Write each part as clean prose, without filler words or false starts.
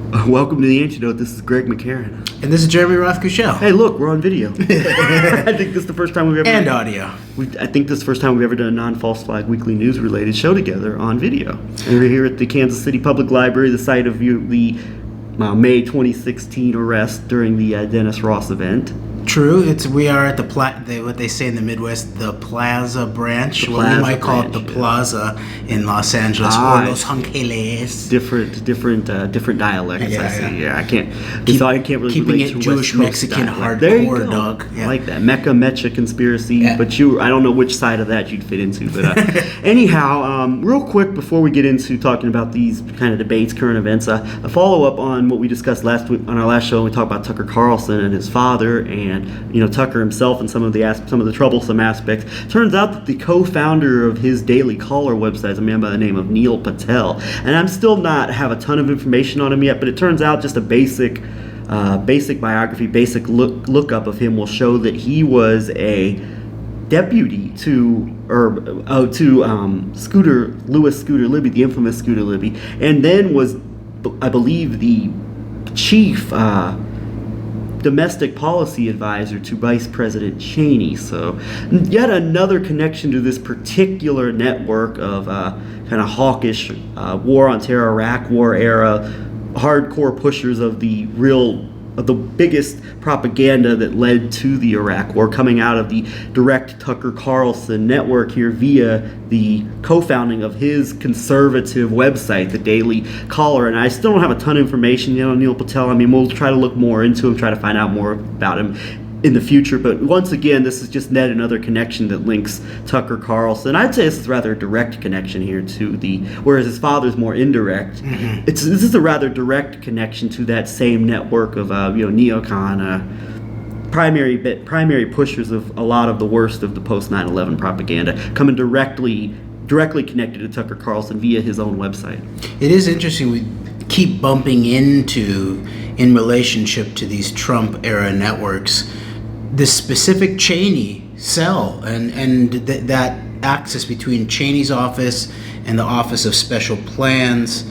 Welcome to the Antidote. This is Greg McCarran. And this is Jeremy Roth-Kushel. Hey, look, we're on video. I think this is the first time we've ever... And audio. I think this is the first time we've ever done a non-false flag weekly news-related show together on video. And we're here at the Kansas City Public Library, the site of the May 2016 arrest during the Dennis Ross event. True. We are at what they say in the Midwest, the Plaza branch. We might call it the Plaza in Los Angeles or Los Angeles. Different dialects. Yeah, I see. yeah. I can't really keeping relate it to Jewish West Coast Mexican dialect. There you hardcore, go. dog. Yeah. I like that Mecca conspiracy. Yeah. But I don't know which side of that you'd fit into. But anyhow, real quick before we get into talking about these kind of debates, current events, a follow up on what we discussed last week on our last show. We talked about Tucker Carlson and his father, and Tucker himself and some of the troublesome aspects. Turns out that the co-founder of his Daily Caller website is a man by the name of Neil Patel, and I'm still not have a ton of information on him yet, but it turns out just a basic biography, basic lookup of him will show that he was a deputy to Scooter Libby, the infamous Scooter Libby, and then was, I believe, the chief domestic policy advisor to Vice President Cheney. So yet another connection to this particular network of kind of hawkish war on terror, Iraq War era, hardcore pushers of the biggest propaganda that led to the Iraq War, coming out of the direct Tucker Carlson network here via the co-founding of his conservative website, the Daily Caller. And I still don't have a ton of information on Neil Patel. I mean, we'll try to look more into him, try to find out more about him in the future, but once again, this is just yet another connection that links Tucker Carlson. I'd say this is rather a direct connection here whereas his father's more indirect. Mm-hmm. This is a rather direct connection to that same network of neocon, primary pushers of a lot of the worst of the post 9/11 propaganda, coming directly connected to Tucker Carlson via his own website. It is interesting. We keep bumping into, in relationship to these Trump era networks, this specific Cheney cell and that axis between Cheney's office and the Office of Special Plans.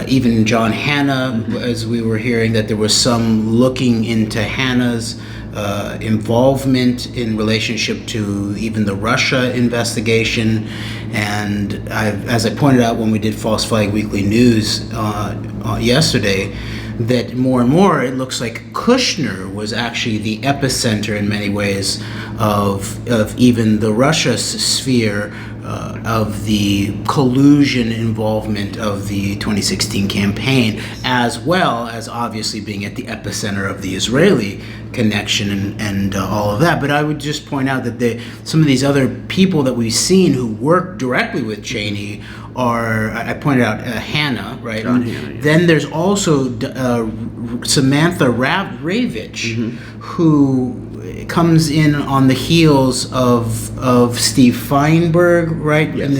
Even John Hanna, as we were hearing, that there was some looking into Hanna's involvement in relationship to even the Russia investigation. And as I pointed out when we did False Flag Weekly News yesterday, that more and more it looks like Kushner was actually the epicenter in many ways of even the Russia sphere of the collusion involvement of the 2016 campaign, as well as obviously being at the epicenter of the Israeli connection and all of that. But I would just point out that some of these other people that we've seen who work directly with Cheney are, I pointed out Hanna, right? John Hanna, yeah. Then there's also Samantha Ravitch, mm-hmm. who comes in on the heels of Steve Feinberg, right? Yes. And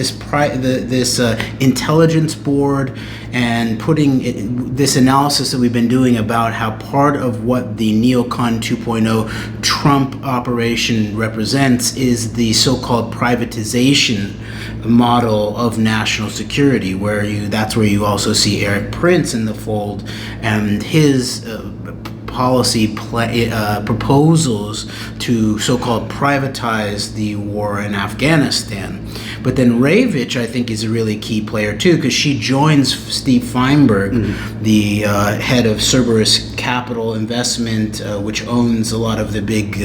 this intelligence board, and putting this analysis that we've been doing about how part of what the Neocon 2.0 Trump operation represents is the so-called privatization model of national security, that's where you also see Eric Prince in the fold, and his policy proposals to so-called privatize the war in Afghanistan. But then Ravitch, I think, is a really key player too, because she joins Steve Feinberg, mm-hmm. the head of Cerberus Capital Investment, which owns a lot of the big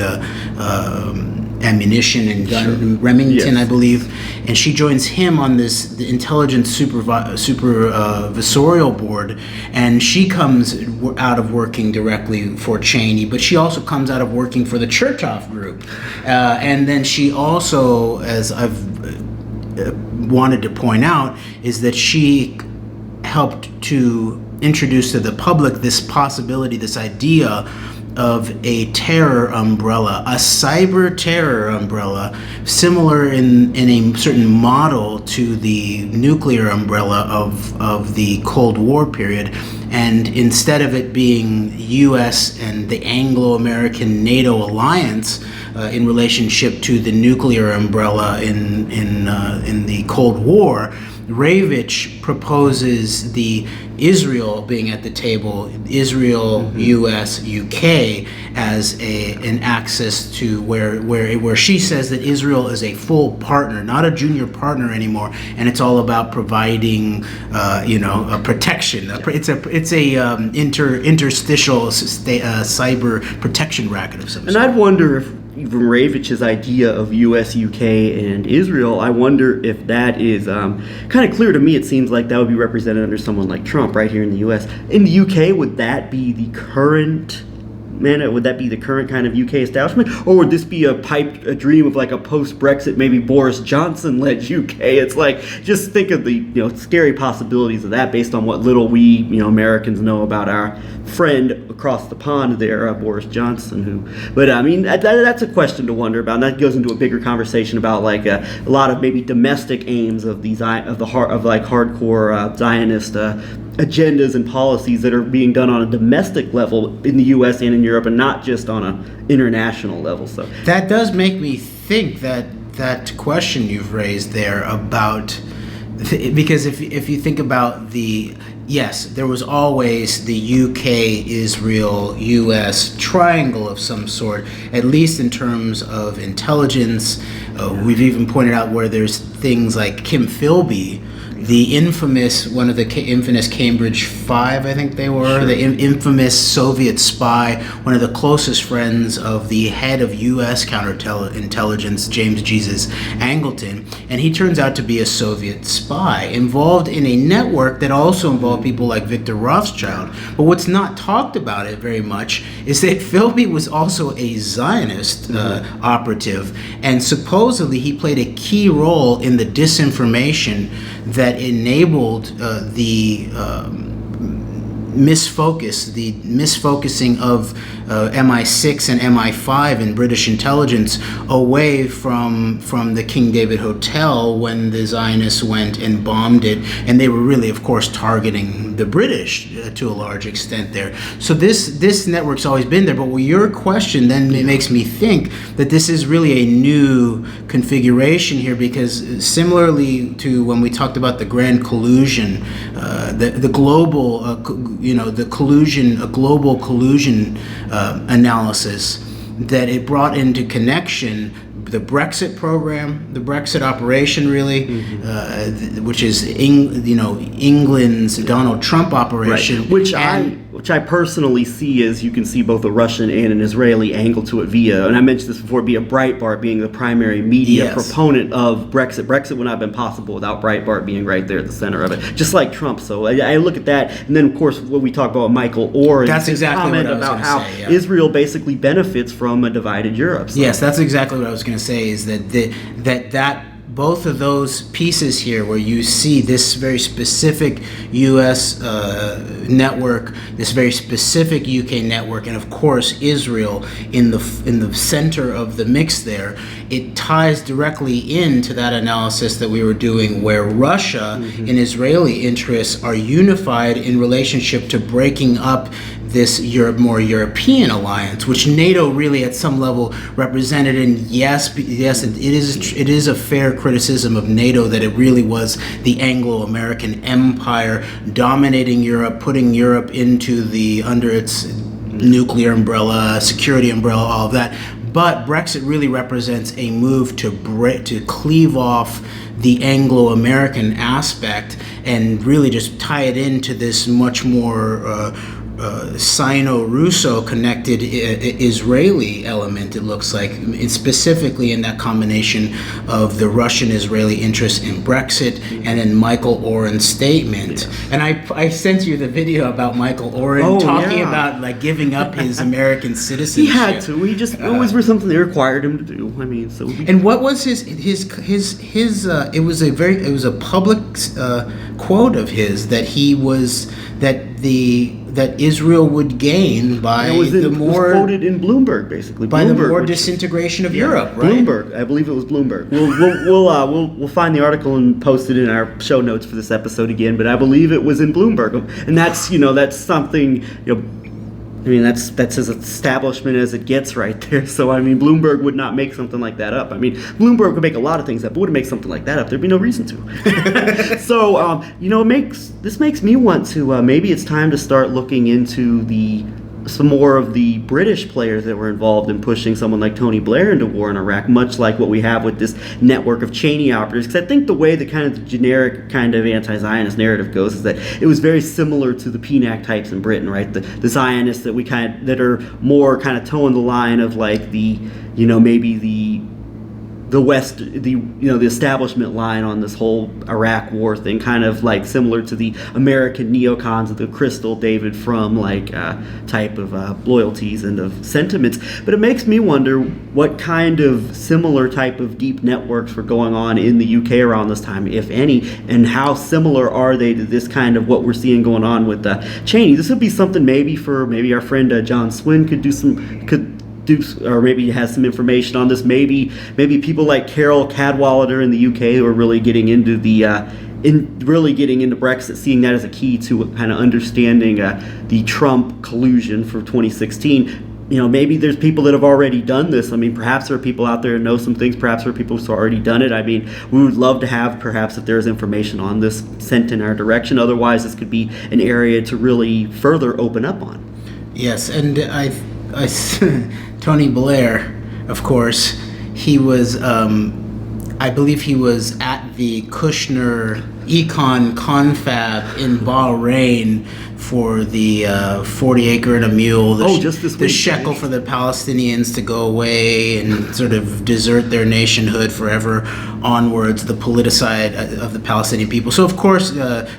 ammunition and gun, sure. Remington, yes. I believe, and she joins him on the intelligence supervisorial board, and she comes out of working directly for Cheney, but she also comes out of working for the Chertoff Group, and then she also, as I've wanted to point out, is that she helped to introduce to the public this possibility, this idea of a terror umbrella, a cyber terror umbrella, similar in a certain model to the nuclear umbrella of the Cold War period. And instead of it being U.S. and the Anglo-American NATO alliance in relationship to the nuclear umbrella in the Cold War, Ravitch proposes the Israel being at the table, Israel, U.S., U.K. as an axis to where she says that Israel is a full partner, not a junior partner anymore, and it's all about providing, a protection. It's a interstitial cyber protection racket of some sort. And I'd wonder if even Ravitch's idea of U.S., U.K., and Israel, I wonder if that is kind of clear to me. It seems like that would be represented under someone like Trump right here in the U.S. In the U.K., would that be the current kind of UK establishment, or would this be a dream of like a post-Brexit, maybe Boris Johnson-led UK? It's like, just think of the scary possibilities of that based on what little we Americans know about our friend across the pond there, Boris Johnson. But I mean, that's a question to wonder about. And that goes into a bigger conversation about like a lot of maybe domestic aims of hardcore Zionist agendas and policies that are being done on a domestic level in the U.S. and in Europe, and not just on an international level. So that does make me think that question you've raised there about, because if you think about yes, there was always the UK, Israel, US triangle of some sort, at least in terms of intelligence. We've even pointed out where there's things like Kim Philby, one of the infamous Cambridge Five, I think they were, the infamous Soviet spy, one of the closest friends of the head of U.S. counterintelligence, James Jesus Angleton, and he turns out to be a Soviet spy involved in a network that also involved people like Victor Rothschild. But what's not talked about it very much is that Philby was also a Zionist operative, and supposedly he played a key role in the disinformation that enabled the misfocusing of MI6 and MI5 in British intelligence away from the King David Hotel when the Zionists went and bombed it, and they were really, of course, targeting the British to a large extent there. So this network's always been there, but your question then makes me think that this is really a new configuration here, because similarly to when we talked about the grand collusion, the global global collusion analysis, that it brought into connection the Brexit program, the Brexit operation, really, which is England's Donald Trump operation, right. Which I personally see as, you can see both a Russian and an Israeli angle to it via, and I mentioned this before, via Breitbart being the primary media proponent of Brexit. Brexit would not have been possible without Breitbart being right there at the center of it, just like Trump. So I look at that, and then of course what we talk about Michael Oren's that's exactly comment what I was about how say, Israel basically benefits from a divided Europe. So. Yes, that's exactly what I was going to say, is that both of those pieces here, where you see this very specific U.S. network, this very specific UK network, and of course Israel in the center of the mix there, it ties directly into that analysis that we were doing, where Russia and Israeli interests are unified in relationship to breaking up this more European alliance, which NATO really at some level represented. And yes, it is a fair criticism of NATO that it really was the Anglo-American empire dominating Europe, putting Europe under its nuclear umbrella, security umbrella, all of that. But Brexit really represents a move to cleave off the Anglo-American aspect and really just tie it into this much more Sino-Russo connected Israeli element, it looks like, specifically in that combination of the Russian-Israeli interest in Brexit and then Michael Oren's statement. And I sent you the video about Michael Oren talking about like giving up his American citizenship. He had to. He just it always was something they required him to do. I mean, so. And what was his? It was a public quote of his that that Israel would gain by the more, it was quoted in Bloomberg, basically. By the more disintegration of Europe, right? Bloomberg, I believe it was Bloomberg. We'll find the article and post it in our show notes for this episode again. But I believe it was in Bloomberg, and that's something I mean, that's as establishment as it gets right there. So, I mean, Bloomberg would not make something like that up. I mean, Bloomberg would make a lot of things up, but wouldn't make something like that up. There'd be no reason to. So, this makes me want to, maybe it's time to start looking into some more of the British players that were involved in pushing someone like Tony Blair into war in Iraq, much like what we have with this network of Cheney operatives. Because I think the way the kind of the generic kind of anti-Zionist narrative goes is that it was very similar to the PNAC types in Britain, right? The Zionists that are more kind of towing the line of like maybe the West, the establishment line on this whole Iraq war thing, kind of like similar to the American neocons of the Crystal David Frum type of loyalties and of sentiments. But it makes me wonder what kind of similar type of deep networks were going on in the UK around this time, if any, and how similar are they to this kind of what we're seeing going on with Cheney. This would be something maybe our friend John Swin could or maybe has some information on this. Maybe people like Carol Cadwallader in the UK who are really getting into Brexit, seeing that as a key to kind of understanding the Trump collusion for 2016. Maybe there's people that have already done this. I mean, perhaps there are people out there who know some things. Perhaps there are people who've already done it. I mean, we would love to have, perhaps, if there's information on this sent in our direction. Otherwise, this could be an area to really further open up on. Yes, and Tony Blair, of course, he was, I believe he was at the Kushner Econ Confab in Bahrain for the 40 acre and a mule, the shekel for the Palestinians to go away and sort of desert their nationhood forever onwards, the politicide of the Palestinian people. So, of course,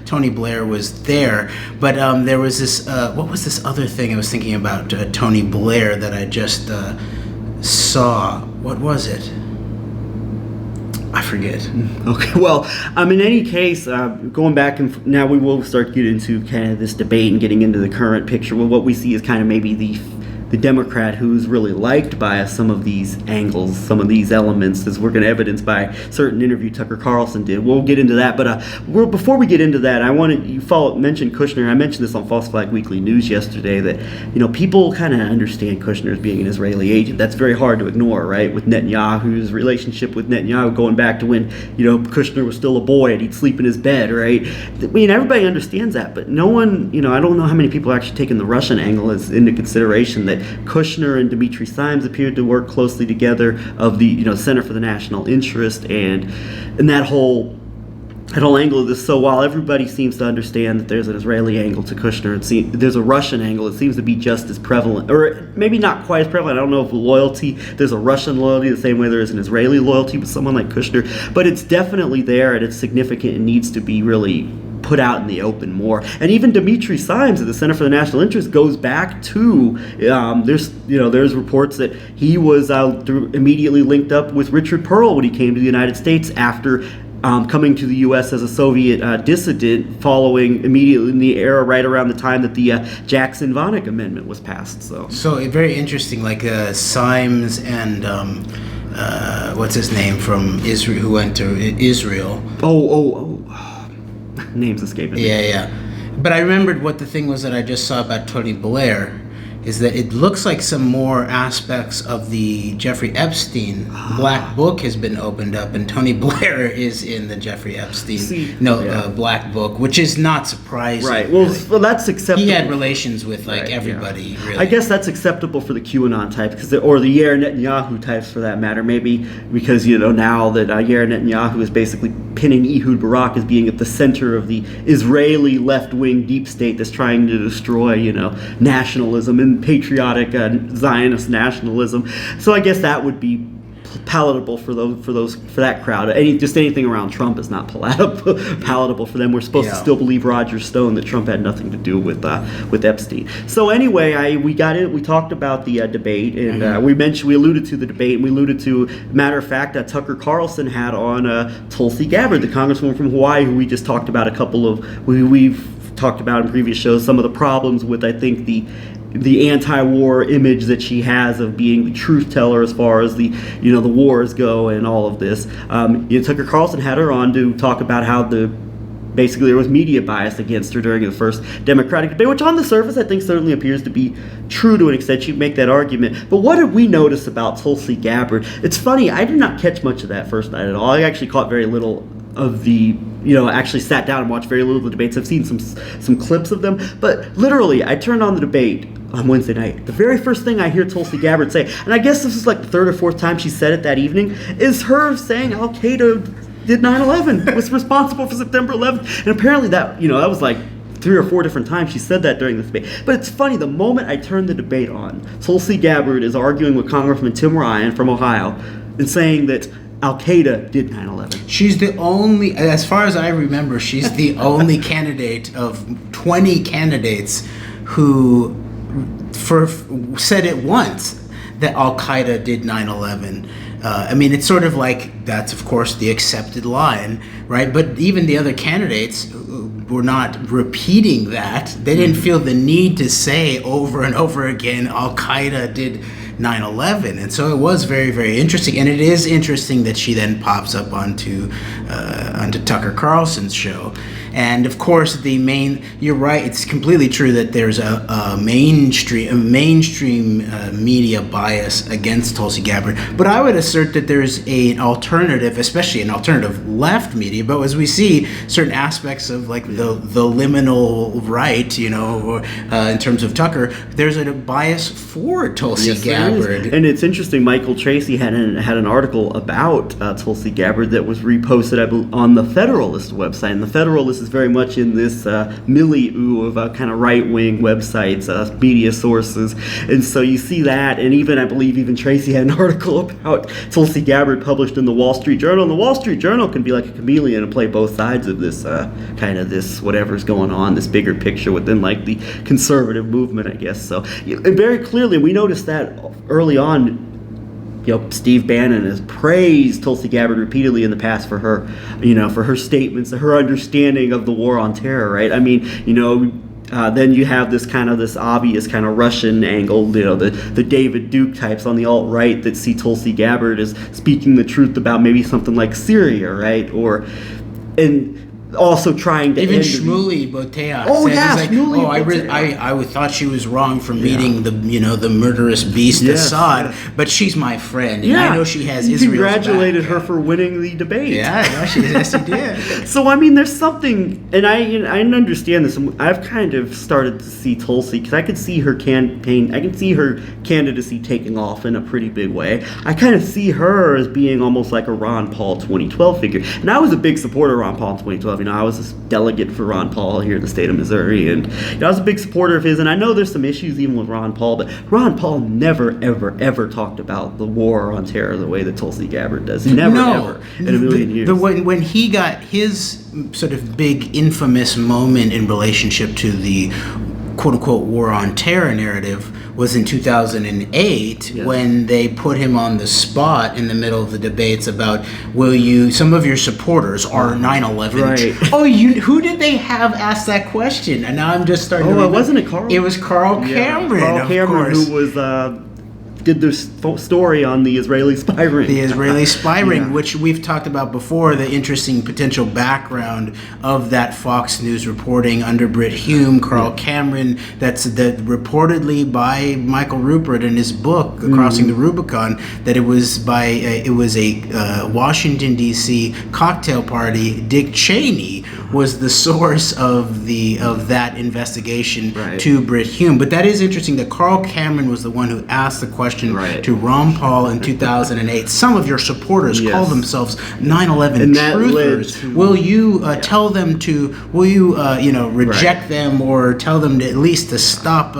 Tony Blair was there. But there was this, what was this other thing I was thinking about Tony Blair that I just saw? What was it? I forget. Okay, well, in any case, going back, and now we will start getting into kind of this debate and getting into the current picture. Well, what we see is kind of maybe the Democrat who's really liked by some of these angles, some of these elements, as we're going to evidence by a certain interview Tucker Carlson did. We'll get into that, but before we get into that, I wanted mention Kushner. I mentioned this on False Flag Weekly News yesterday that people kind of understand Kushner as being an Israeli agent. That's very hard to ignore, right? With Netanyahu's relationship with Netanyahu going back to when Kushner was still a boy and he'd sleep in his bed, right? I mean, everybody understands that, but no one, I don't know how many people are actually taking the Russian angle into consideration, that Kushner and Dimitri Simes appeared to work closely together of the Center for the National Interest and that whole angle of this. So while everybody seems to understand that there's an Israeli angle to Kushner, there's a Russian angle. It seems to be just as prevalent, or maybe not quite as prevalent. I don't know if loyalty, there's a Russian loyalty the same way there is an Israeli loyalty with someone like Kushner, but it's definitely there and it's significant and needs to be really put out in the open more. And even Dimitri Simes at the Center for the National Interest goes back to there's reports that he was immediately linked up with Richard Pearl when he came to the United States after coming to the U.S. as a Soviet dissident, following immediately in the era right around the time that the Jackson-Vanik Amendment was passed. So very interesting, like Simes and what's his name from Israel, who went to Israel. Names escaping me. Yeah. But I remembered what the thing was that I just saw about Tony Blair, is that it looks like some more aspects of the Jeffrey Epstein Black Book has been opened up, and Tony Blair is in the Jeffrey Epstein Black Book, which is not surprising. Right. Well, that's acceptable. He had relations with everybody. Yeah. Really. I guess that's acceptable for the QAnon type, or the Yair Netanyahu types for that matter. Maybe because now that Yair Netanyahu is basically pinning Ehud Barak as being at the center of the Israeli left-wing deep state that's trying to destroy nationalism and patriotic Zionist nationalism. So I guess that would be palatable for that crowd. Anything around Trump is not palatable for them. We're supposed to still believe Roger Stone that Trump had nothing to do with Epstein. So anyway, we talked about the debate, and we alluded to the debate, and we alluded to, matter of fact, Tucker Carlson had on Tulsi Gabbard, the congresswoman from Hawaii, who we just talked about we've talked about in previous shows, some of the problems with, I think, the anti-war image that she has of being the truth teller as far as the wars go and all of this. Tucker Carlson had her on to talk about how basically there was media bias against her during the first Democratic debate, which on the surface I think certainly appears to be true to an extent. You'd make that argument. But what did we notice about Tulsi Gabbard? It's funny, I did not catch much of that first night at all. I actually caught very little of the, actually sat down and watched very little of the debates. I've seen some clips of them, but literally I turned on the debate on Wednesday night. The very first thing I hear Tulsi Gabbard say, and I guess this is like the third or fourth time she said it that evening, is her saying Al-Qaeda did 9/11, was responsible for September 11th. And apparently that was like 3 or 4 different times she said that during the debate. But it's funny, the moment I turned the debate on, Tulsi Gabbard is arguing with Congressman Tim Ryan from Ohio and saying that Al-Qaeda did 9/11. She's the only, as far as I remember, she's the only candidate of 20 candidates who said it once that Al-Qaeda did 9/11. I mean, it's sort of like, that's of course the accepted line, right? But even the other candidates were not repeating that. They didn't feel the need to say over and over again, Al-Qaeda did 9/11. And so it was very, very interesting. And it is interesting that she then pops up onto Tucker Carlson's show. And of course, you're right, it's completely true that there's a mainstream media bias against Tulsi Gabbard. But I would assert that there's an alternative, especially an alternative left media. But as we see certain aspects of like the liminal right, in terms of Tucker, there's a bias for Tulsi Gabbard. And it's interesting, Michael Tracy had an article about Tulsi Gabbard that was reposted on the Federalist website. And the Federalist is very much in this milieu of kind of right-wing websites, media sources. And so you see that, and I believe even Tracy had an article about Tulsi Gabbard published in the Wall Street Journal. And the Wall Street Journal can be like a chameleon and play both sides of this this whatever's going on, this bigger picture within like the conservative movement, I guess. So, and very clearly, we noticed that early on. Steve Bannon has praised Tulsi Gabbard repeatedly in the past for her, for her statements, her understanding of the war on terror, right? I mean, then you have this obvious kind of Russian angle, the David Duke types on the alt-right that see Tulsi Gabbard as speaking the truth about maybe something like Syria, right? And also trying to even Shmuley Boteach. I thought she was wrong for meeting the murderous beast Assad, but she's my friend, and I know she has Israel's back. Congratulated her for winning the debate. Yes, she did. So I mean, there's something, and I understand this. I've kind of started to see Tulsi because I could see her campaign. I can see her candidacy taking off in a pretty big way. I kind of see her as being almost like a Ron Paul 2012 figure, and I was a big supporter of Ron Paul in 2012. I was a delegate for Ron Paul here in the state of Missouri, and I was a big supporter of his, and I know there's some issues even with Ron Paul, but Ron Paul never, ever, ever talked about the war on terror the way that Tulsi Gabbard does. Never, ever, in a million years. When he got his sort of big infamous moment in relationship to the quote-unquote war on terror narrative was in 2008 when they put him on the spot in the middle of the debates about, some of your supporters are 9/11. Right. Who did they have ask that question? And now I'm just starting to remember. Wasn't it Carl? It was Carl Cameron, Carl Cameron, who was did the story on the Israeli spy ring. The Israeli spy ring, which we've talked about before, the interesting potential background of that Fox News reporting under Brit Hume, Carl Cameron, that's reportedly by Michael Rupert in his book, Crossing the Rubicon, that it was a Washington, D.C. cocktail party. Dick Cheney was the source of that investigation to Brit Hume. But that is interesting that Carl Cameron was the one who asked the question to Ron Paul in 2008. Some of your supporters call themselves 9/11 truthers. Will you tell them to? Will you reject them or tell them to, at least to stop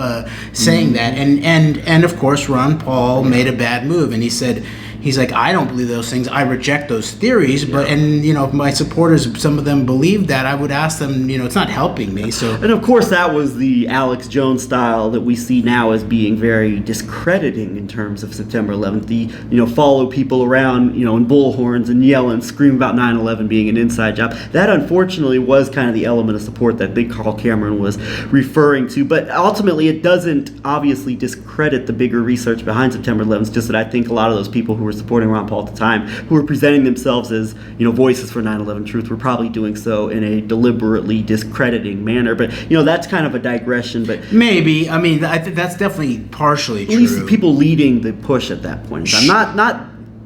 saying that? And of course, Ron Paul made a bad move, and he said. He's like, I don't believe those things. I reject those theories. But if my supporters, some of them believe that, I would ask them. It's not helping me. So, and of course, that was the Alex Jones style that we see now as being very discrediting in terms of September 11th. The follow people around in bullhorns and yell and scream about 9/11 being an inside job. That unfortunately was kind of the element of support that big Carl Cameron was referring to. But ultimately, it doesn't obviously discredit the bigger research behind September 11th. Just that I think a lot of those people who were supporting Ron Paul at the time, who were presenting themselves as, voices for 9/11 truth, were probably doing so in a deliberately discrediting manner. But, that's kind of a digression. But maybe. I mean, I think that's definitely partially true. At least the people leading the push at that point in time.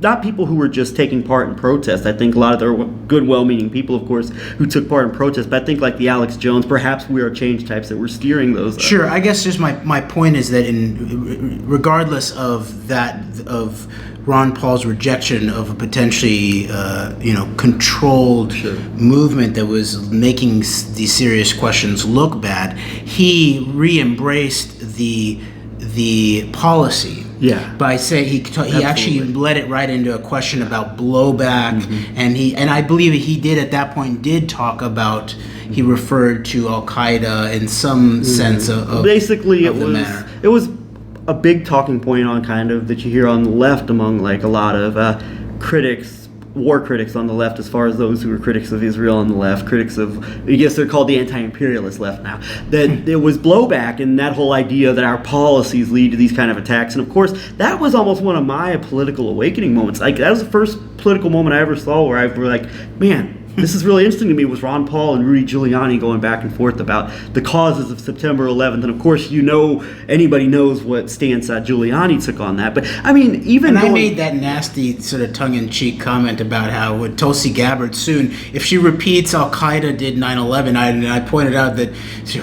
Not people who were just taking part in protests. I think a lot of there were good, well-meaning people, of course, who took part in protests. But I think like the Alex Jones, perhaps We Are Change types that were steering those. Sure. I guess just my point is that regardless of Ron Paul's rejection of a potentially controlled movement that was making these serious questions look bad, he re-embraced the policy. Yeah. By saying he actually led it right into a question about blowback, and I believe he did at that point talk about, he referred to Al Qaeda in some sense of basically of it was a big talking point on kind of that you hear on the left among like a lot of war critics on the left, as far as those who were critics of Israel on the left, critics of, I guess they're called the anti-imperialist left now, that there was blowback and that whole idea that our policies lead to these kind of attacks. And of course, that was almost one of my political awakening moments. Like, that was the first political moment I ever saw where I was like, man, this is really interesting to me, was Ron Paul and Rudy Giuliani going back and forth about the causes of September 11th. And of course, anybody knows what stance Giuliani took on that. But I mean, I made that nasty sort of tongue-in-cheek comment about how with Tulsi Gabbard soon, if she repeats Al Qaeda did 9/11, I pointed out that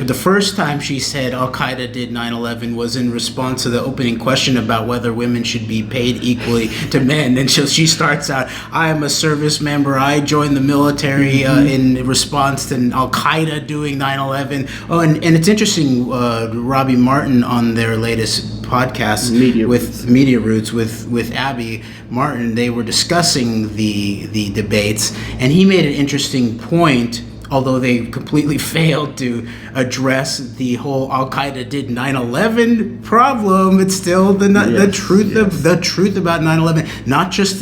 the first time she said Al Qaeda did 9/11 was in response to the opening question about whether women should be paid equally to men. And she starts out, I am a service member, I joined the military in response to Al Qaeda doing 9/11. Oh, and it's interesting, Robbie Martin on their latest podcast Media Roots with Abby Martin, they were discussing the debates, and he made an interesting point. Although they completely failed to address the whole Al Qaeda did 9/11 problem, it's still the truth about 9/11. Not just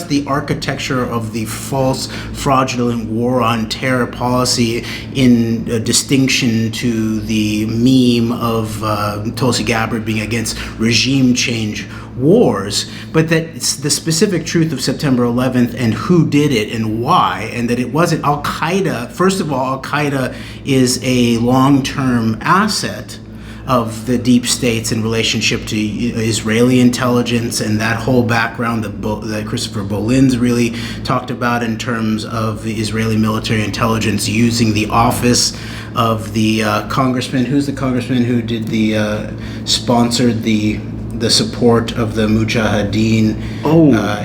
the architecture of the false, fraudulent war on terror policy in distinction to the meme of Tulsi Gabbard being against regime change wars, but that it's the specific truth of September 11th and who did it and why, and that it wasn't Al Qaeda. First of all, Al Qaeda is a long-term asset of the deep states in relationship to Israeli intelligence and that whole background that Christopher Bolin's really talked about in terms of the Israeli military intelligence using the office of the congressman. Who's the congressman who did sponsored the support of the Mujahideen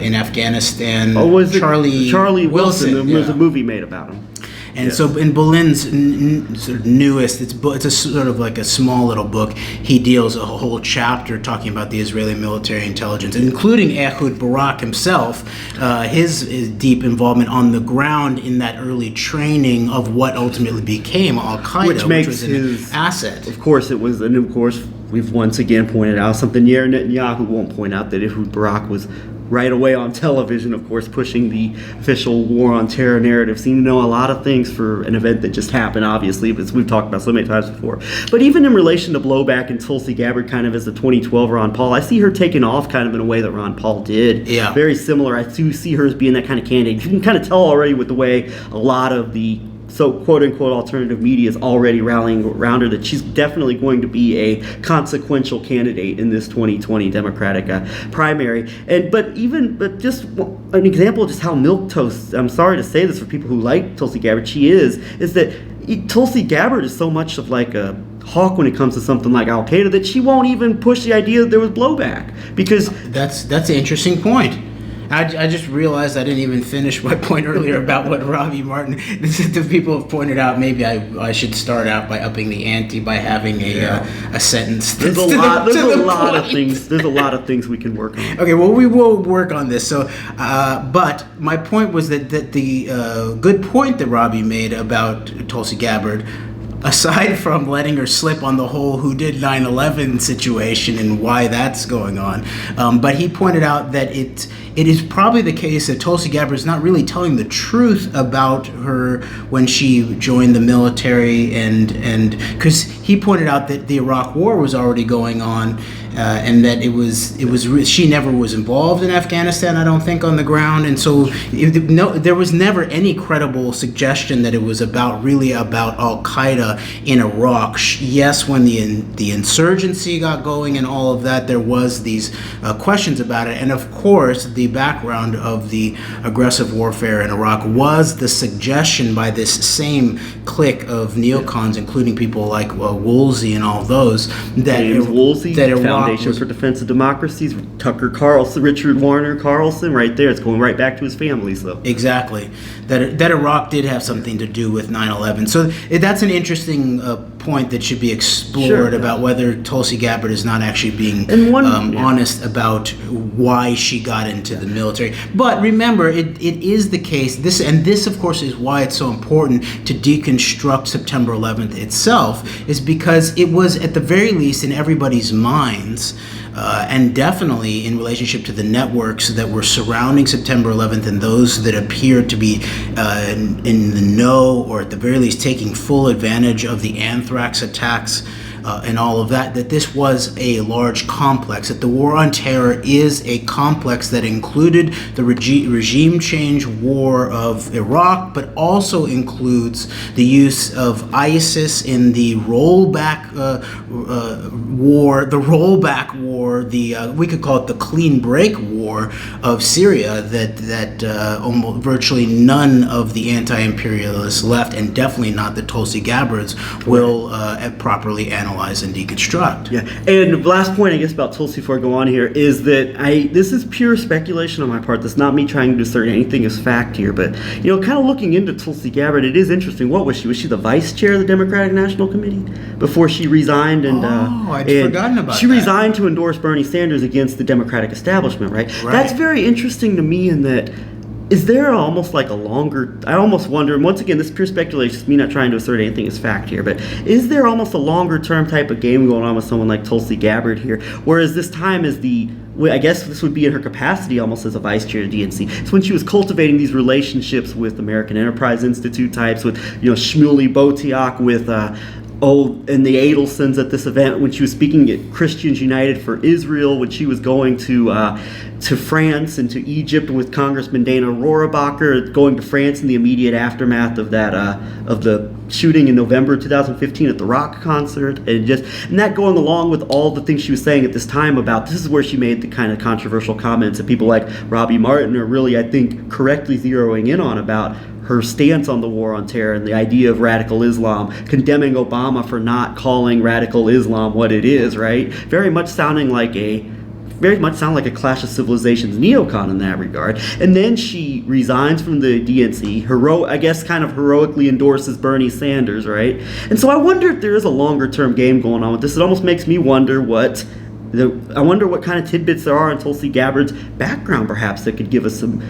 in Afghanistan? Was it Charlie Wilson? There was a movie made about him. And so in Bolin's sort of newest, it's a sort of like a small little book, he deals a whole chapter talking about the Israeli military intelligence, including Ehud Barak himself, his deep involvement on the ground in that early training of what ultimately became Al-Qaeda, which was an asset. Of course, it was, and of course, we've once again pointed out something Yair Netanyahu won't point out, that Ehud Barak was right away on television, of course, pushing the official war on terror narrative, seemed to know a lot of things for an event that just happened, obviously, as we've talked about so many times before. But even in relation to blowback and Tulsi Gabbard kind of as the 2012 Ron Paul, I see her taking off kind of in a way that Ron Paul did. Yeah. Very similar. I do see her as being that kind of candidate. You can kind of tell already with the way a lot of the quote-unquote alternative media is already rallying around her, that she's definitely going to be a consequential candidate in this 2020 Democratic primary. But just an example of just how milquetoast, I'm sorry to say this for people who like Tulsi Gabbard, she is that Tulsi Gabbard is so much of like a hawk when it comes to something like Al Qaeda that she won't even push the idea that there was blowback, because that's an interesting point. I just realized I didn't even finish my point earlier about what Robbie Martin. The people have pointed out. Maybe I should start out by upping the ante by having a sentence. There's a lot of things. There's a lot of things we can work on. Okay, well, we will work on this. So, but my point was that the good point that Robbie made about Tulsi Gabbard, aside from letting her slip on the whole who did 9/11 situation and why that's going on, but he pointed out that it is probably the case that Tulsi Gabbard is not really telling the truth about her when she joined the military, and because he pointed out that the Iraq War was already going on, and that she never was involved in Afghanistan, I don't think, on the ground, and so there was never any credible suggestion that it was really about Al Qaeda in Iraq. Yes, when the insurgency got going and all of that, there was these questions about it, and of course the background of the aggressive warfare in Iraq was the suggestion by this same clique of neocons, including people like Woolsey and all those, that Woolsey, that Iraq Foundation for Defense of Democracies, Tucker Carlson, Richard Warner Carlson, right there. It's going right back to his family. So exactly that Iraq did have something to do with 9/11. So that's an interesting point that should be explored about whether Tulsi Gabbard is not actually being honest about why she got into the military. But remember, it is the case. This of course is why it's so important to deconstruct September 11th itself, is because it was at the very least in everybody's minds, and definitely in relationship to the networks that were surrounding September 11th and those that appeared to be in the know, or at the very least taking full advantage of the anthrax attacks and all of that, that this was a large complex, that the war on terror is a complex that included the regime change war of Iraq, but also includes the use of ISIS in the rollback war, we could call it the clean break war of Syria, that almost virtually none of the anti-imperialists left, and definitely not the Tulsi Gabbards, will properly analyze and deconstruct. Yeah, and the last point, I guess, about Tulsi before I go on here is that this is pure speculation on my part. That's not me trying to discern anything as fact here, but kind of looking into Tulsi Gabbard, it is interesting. What was she? Was she the vice chair of the Democratic National Committee before she resigned? And I'd forgotten about that. She resigned to endorse Bernie Sanders against the Democratic establishment, right? That's very interesting to me in that. Is there almost like a longer, I almost wonder, and once again, this is pure speculation, it's me not trying to assert anything as fact here, but is there almost a longer term type of game going on with someone like Tulsi Gabbard here, whereas this time is I guess this would be in her capacity almost as a vice chair of DNC. It's when she was cultivating these relationships with American Enterprise Institute types, with, Shmuley Botiak, with, and the Adelsons at this event, when she was speaking at Christians United for Israel, when she was going to France and to Egypt with Congressman Dana Rohrabacher, going to France in the immediate aftermath of that of the shooting in November 2015 at the Rock concert, and that going along with all the things she was saying at this time about, this is where she made the kind of controversial comments that people like Robbie Martin are really, I think, correctly zeroing in on about her stance on the war on terror and the idea of radical Islam, condemning Obama for not calling radical Islam what it is, right? Very much sound like a Clash of Civilizations neocon in that regard. And then she resigns from the DNC, kind of heroically endorses Bernie Sanders, right? And so I wonder if there is a longer term game going on with this. It almost makes me wonder what kind of tidbits there are in Tulsi Gabbard's background, perhaps, that could give us some.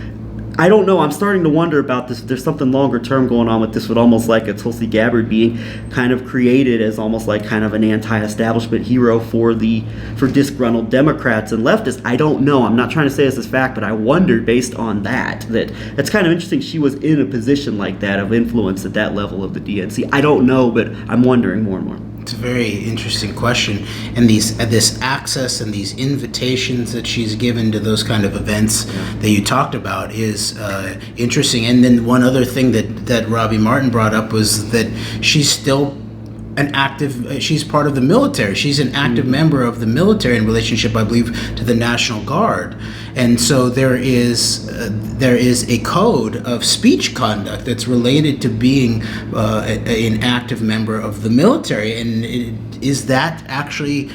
I don't know. I'm starting to wonder about this. There's something longer term going on with this, with almost like a Tulsi Gabbard being kind of created as almost like kind of an anti-establishment hero for disgruntled Democrats and leftists. I don't know. I'm not trying to say this as fact, but I wondered based on that's kind of interesting. She was in a position like that of influence at that level of the DNC. I don't know, but I'm wondering more and more. It's a very interesting question, and this access and these invitations that she's given to those kind of events that you talked about is interesting. And then one other thing that Robbie Martin brought up was that she's still she's part of the military. She's an active member of the military in relationship, I believe, to the National Guard. And so there is a code of speech conduct that's related to being an active member of the military. And is that actually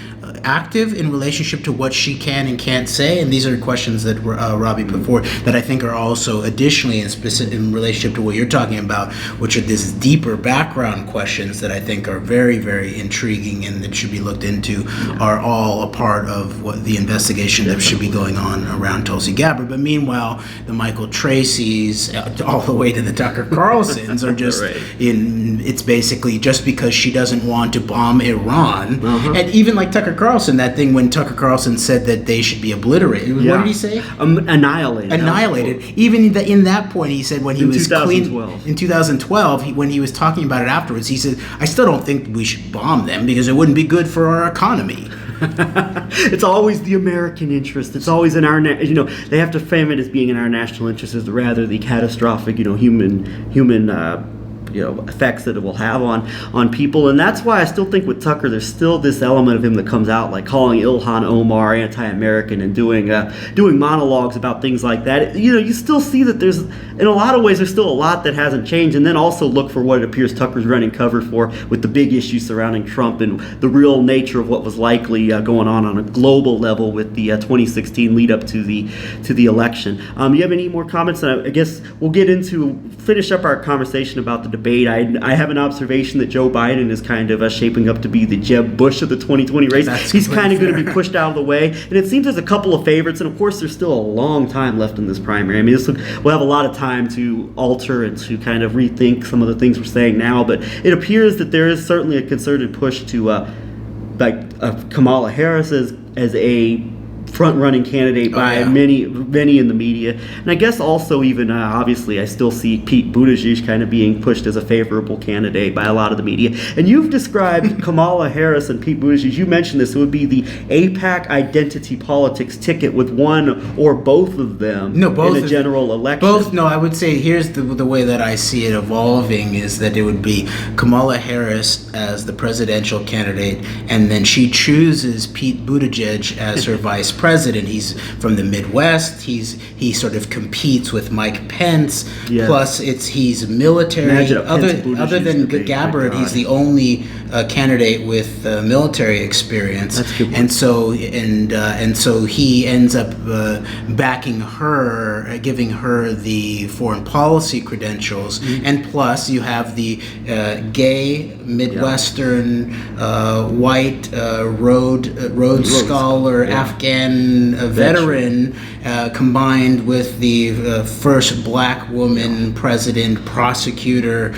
active in relationship to what she can and can't say? And these are questions that Robbie put forward that I think are also additionally in relationship to what you're talking about, which are these deeper background questions that I think are very, very intriguing and that should be looked into, are all a part of what the investigation that should be going on around Tulsi Gabbard. But meanwhile, the Michael Tracys all the way to the Tucker Carlsons are just it's basically just because she doesn't want to bomb Iran. And even like Tucker Carlson Carlson, that thing when Tucker Carlson said that they should be obliterated. What did he say? Annihilated. Annihilated. Even in that point, he said when he was 2012. In 2012, when he was talking about it afterwards, he said, "I still don't think we should bomb them because it wouldn't be good for our economy." It's always the American interest. It's always in our, they have to frame it as being in our national interest, as rather the catastrophic, human effects that it will have on people. And that's why I still think with Tucker, there's still this element of him that comes out, like calling Ilhan Omar anti-American and doing monologues about things like that. You still see that there's, in a lot of ways, there's still a lot that hasn't changed. And then also look for what it appears Tucker's running cover for with the big issues surrounding Trump and the real nature of what was likely going on a global level with the 2016 lead up to the election. You have any more comments? I guess we'll finish up our conversation about the debate. I have an observation that Joe Biden is kind of shaping up to be the Jeb Bush of the 2020 race. He's kind of going to be pushed out of the way. And it seems there's a couple of favorites. And of course, there's still a long time left in this primary. I mean, we'll have a lot of time to alter and to kind of rethink some of the things we're saying now. But it appears that there is certainly a concerted push to Kamala Harris as a front-running candidate by many in the media. And I guess also even, obviously, I still see Pete Buttigieg kind of being pushed as a favorable candidate by a lot of the media. And you've described Kamala Harris and Pete Buttigieg. You mentioned this. It would be the AIPAC identity politics ticket with one or both of them in a general election. I would say here's the way that I see it evolving is that it would be Kamala Harris as the presidential candidate, and then she chooses Pete Buttigieg as her vice president. He's from the Midwest. He sort of competes with Mike Pence. Yes. Plus, he's military. Other than Gabbard, he's the only candidate with military experience. That's a good point. And so he ends up backing her, giving her the foreign policy credentials. Mm-hmm. And plus, you have the gay Midwestern white Rhodes Scholar Afghan veteran combined with the first black woman president, prosecutor,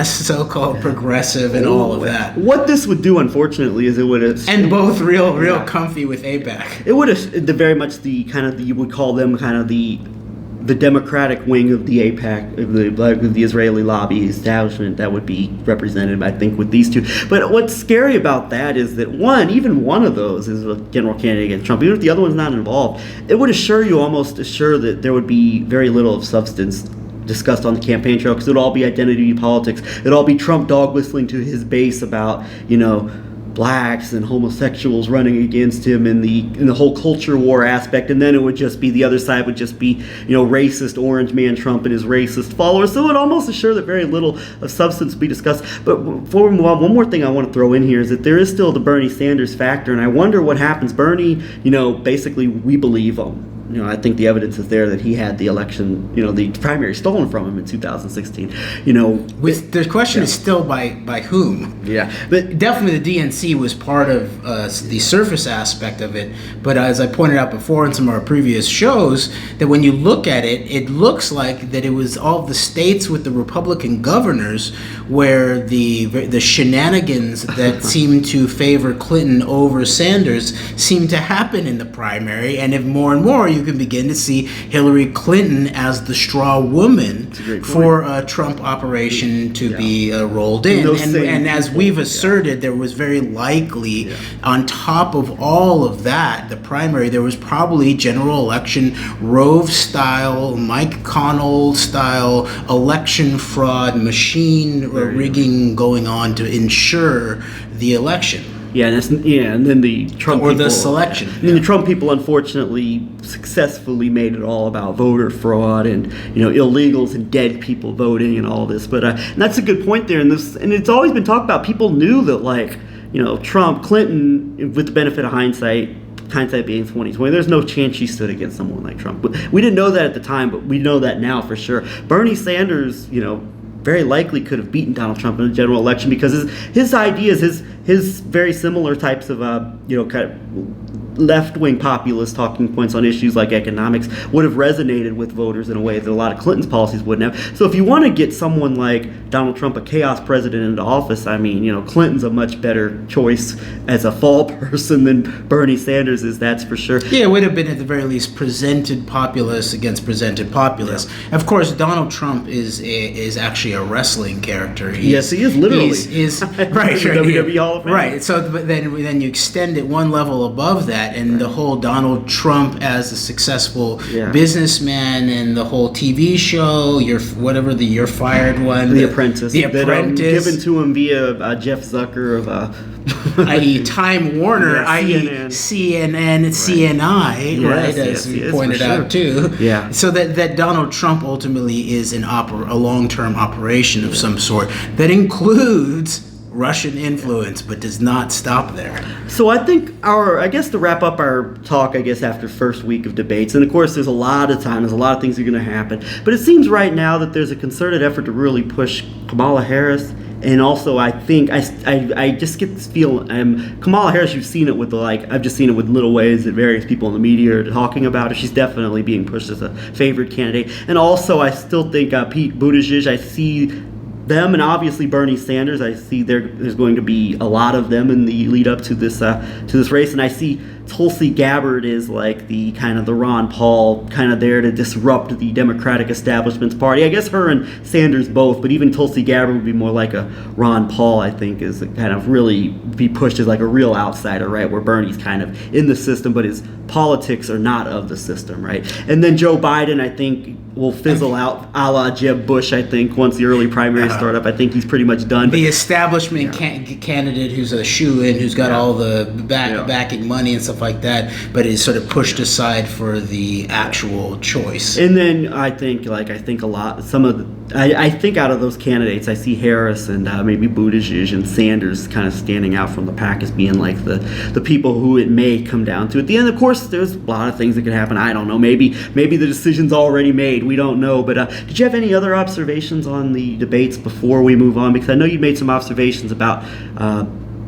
so-called progressive, and all of that. What this would do, unfortunately, is it would and both real comfy with AIPAC. It would have very much you would call them kind of the Democratic wing of the AIPAC, of the Israeli lobby establishment that would be represented, I think, with these two. But what's scary about that is that even one of those is a general candidate against Trump, even if the other one's not involved. It would almost assure that there would be very little of substance discussed on the campaign trail, because it would all be identity politics. It would all be Trump dog whistling to his base about, blacks and homosexuals running against him in the whole culture war aspect, and then it would just be the other side would just be racist orange man Trump and his racist followers. So it would almost assure that very little of substance would be discussed. But before we move on, one more thing I want to throw in here is that there is still the Bernie Sanders factor, and I wonder what happens. Bernie, basically we believe I think the evidence is there that he had the election, the primary stolen from him in 2016. The question is still by whom? Yeah, but definitely the DNC was part of the surface aspect of it. But as I pointed out before in some of our previous shows, that when you look at it, it looks like that it was all the states with the Republican governors where the shenanigans that seem to favor Clinton over Sanders seem to happen in the primary, and if more and more you can begin to see Hillary Clinton as the straw woman for a Trump operation to be rolled in. And as we've asserted, there was very likely, on top of all of that, the primary, there was probably general election Rove style, Mike Connell style election fraud, machine rigging going on to ensure the election. And then the Trump or people, the selection. And the Trump people, unfortunately, successfully made it all about voter fraud and illegals and dead people voting and all this. But and that's a good point there. And it's always been talked about. People knew that Trump, Clinton, with the benefit of hindsight being 2020, there's no chance she stood against someone like Trump. But we didn't know that at the time, but we know that now for sure. Bernie Sanders, very likely could have beaten Donald Trump in a general election because his ideas, his very similar types of kind of left-wing populist talking points on issues like economics would have resonated with voters in a way that a lot of Clinton's policies wouldn't have. So if you want to get someone like Donald Trump, a chaos president, into office, I mean, Clinton's a much better choice as a fall person than Bernie Sanders is, that's for sure. Yeah, it would have been at the very least presented populist against presented populist. Yeah. Of course, Donald Trump is actually a wrestling character. Yes, he is literally. He's right, WWE Hall of Fame. Right. So, but then you extend it one level above that, and the whole Donald Trump as a successful businessman, and the whole TV show, You're Fired one, The Apprentice, The Apprentice, given to him via Jeff Zucker of i.e. Time Warner, i.e. CNN, CNI, right, as we pointed out too. Yeah. So that Donald Trump ultimately is a long-term operation of some sort that includes Russian influence, but does not stop there. So I think to wrap up our talk, after first week of debates, and of course there's a lot of time, there's a lot of things that are going to happen, but it seems right now that there's a concerted effort to really push Kamala Harris. And also, I think I just get this feel. Kamala Harris, you've seen it with I've just seen it with little ways that various people in the media are talking about her. She's definitely being pushed as a favored candidate. And also, I still think Pete Buttigieg, I see them, and obviously Bernie Sanders. I see there's going to be a lot of them in the lead up to this race, and I see Tulsi Gabbard is like the kind of the Ron Paul, kind of there to disrupt the Democratic establishment's party. I guess her and Sanders both, but even Tulsi Gabbard would be more like a Ron Paul, I think, is kind of really be pushed as like a real outsider, right? Where Bernie's kind of in the system, but his politics are not of the system, right? And then Joe Biden, I think, will fizzle out a la Jeb Bush, I think, once the early primaries start up. I think he's pretty much done. The establishment candidate who's a shoe-in, who's got all the backing money and stuff like that, but is sort of pushed aside for the actual choice. And then I think a lot, I think out of those candidates, I see Harris and maybe Buttigieg and Sanders kind of standing out from the pack as being like the people who it may come down to. At the end, of course, there's a lot of things that could happen. I don't know. Maybe the decision's already made. We don't know. But did you have any other observations on the debates before we move on? Because I know you made some observations about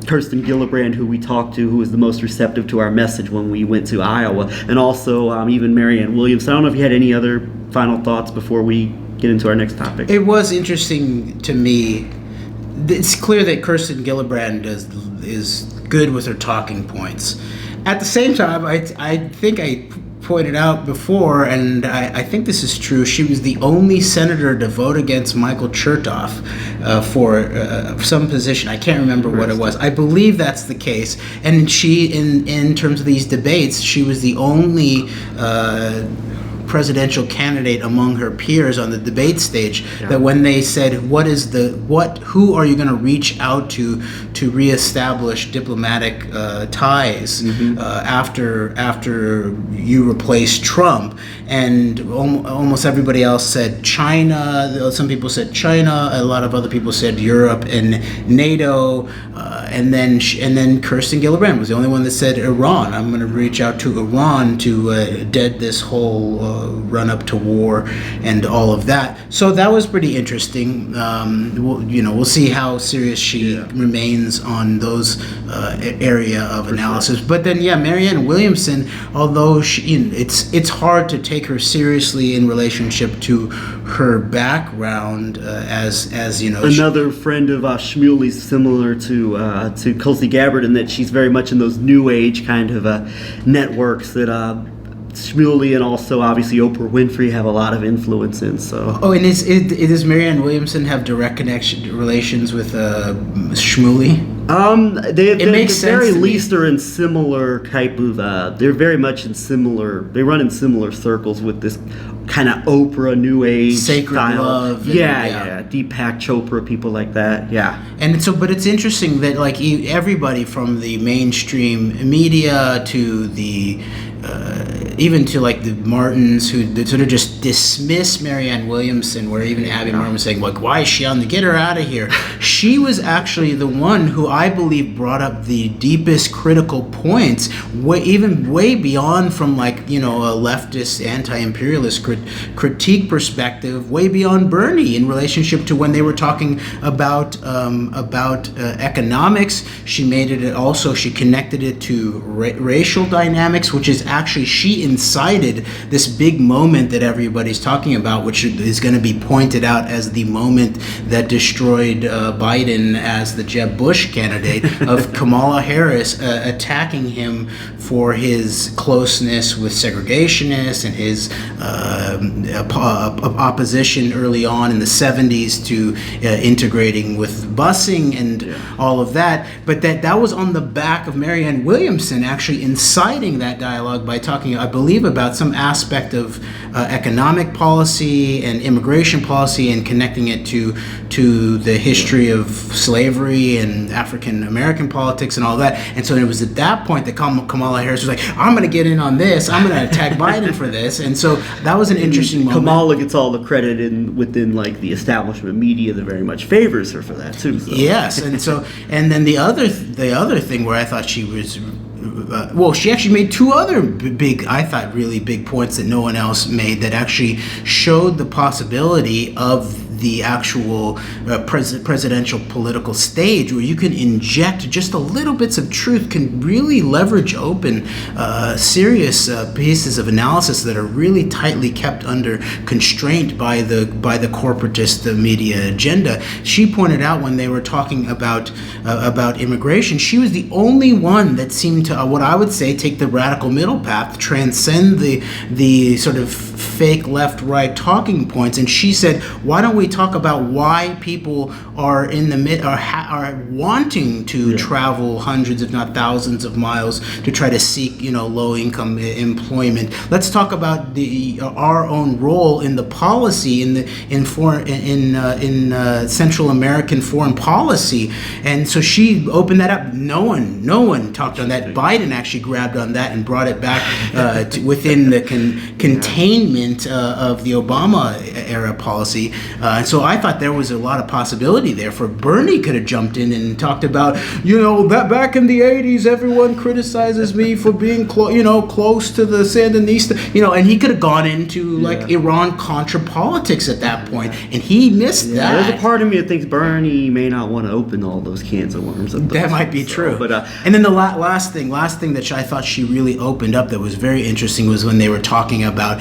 Kirsten Gillibrand, who we talked to, who was the most receptive to our message when we went to Iowa, and also even Marianne Williamson. I don't know if you had any other final thoughts before we get into our next topic. It was interesting to me. It's clear that Kirsten Gillibrand is good with her talking points. At the same time, I think I pointed out before, and I think this is true, she was the only senator to vote against Michael Chertoff for some position. I can't remember what it was. I believe that's the case. And she, in terms of these debates, she was the only presidential candidate among her peers on the debate stage that when they said, who are you going to reach out to reestablish diplomatic ties after you replace Trump, and almost everybody else said China. Some people said China, a lot of other people said Europe and NATO, and then Kirsten Gillibrand was the only one that said Iran. I'm going to reach out to Iran to dead this whole run up to war and all of that. So that was pretty interesting. We'll see how serious she remains on those area of analysis. But then, Marianne Williamson, although it's hard to take her seriously in relationship to her background as another friend of Shmuley's, similar to Tulsi Gabbard, in that she's very much in those new age kind of networks that Shmuley and also obviously Oprah Winfrey have a lot of influence in. So. Oh, and does Marianne Williamson have direct relations with Shmuley? It makes sense. At the very least, they're in similar type of. They're very much in similar. They run in similar circles with this kind of Oprah New Age Sacred style. Love. Deepak Chopra, people like that. Yeah. And so, but it's interesting that everybody from the mainstream media to the even to like the Martins who sort of just dismiss Marianne Williamson, where even Abby Martin was saying, like, why is she on the, get her out of here. She was actually the one who I believe brought up the deepest critical points, way beyond from like, you know, a leftist anti-imperialist critique perspective, way beyond Bernie in relationship to when they were talking about economics. She made it also, she connected it to racial dynamics, which is actually, she incited this big moment that everybody's talking about, which is going to be pointed out as the moment that destroyed Biden as the Jeb Bush candidate, of Kamala Harris attacking him for his closeness with segregationists and his opposition early on in the 70s to integrating with busing and all of that. But that was on the back of Marianne Williamson actually inciting that dialogue by talking, I believe, about some aspect of economic policy and immigration policy and connecting it to the history of slavery and African American politics and all that. And so it was at that point that Kamala Harris was like, I'm going to get in on this. I'm going to attack Biden for this. And so that was an interesting moment. Kamala gets all the credit within like the establishment media that very much favors her for that too. So. Yes, and then the other thing where I thought she was. She actually made two other really big points that no one else made, that actually showed the possibility of the actual presidential political stage, where you can inject just a little bits of truth, can really leverage open serious pieces of analysis that are really tightly kept under constraint by the corporatist media agenda. She pointed out when they were talking about immigration, she was the only one that seemed to, what I would say, take the radical middle path, transcend the sort of fake left-right talking points. And she said, why don't we talk about why people are in the are wanting to travel hundreds, if not thousands, of miles to try to seek, you know, low-income employment. Let's talk about our own role in the policy in Central American foreign policy. And so she opened that up. No one talked on that. Biden actually grabbed on that and brought it back within the containment of the Obama era policy. And so I thought there was a lot of possibility there for Bernie could have jumped in and talked about, you know, that back in the 80s, everyone criticizes me for being close to the Sandinista, you know, and he could have gone into like Iran-Contra politics at that point, and he missed that. There's a part of me that thinks Bernie may not want to open all those cans of worms. That might be true. But and then the last thing that I thought she really opened up that was very interesting was when they were talking about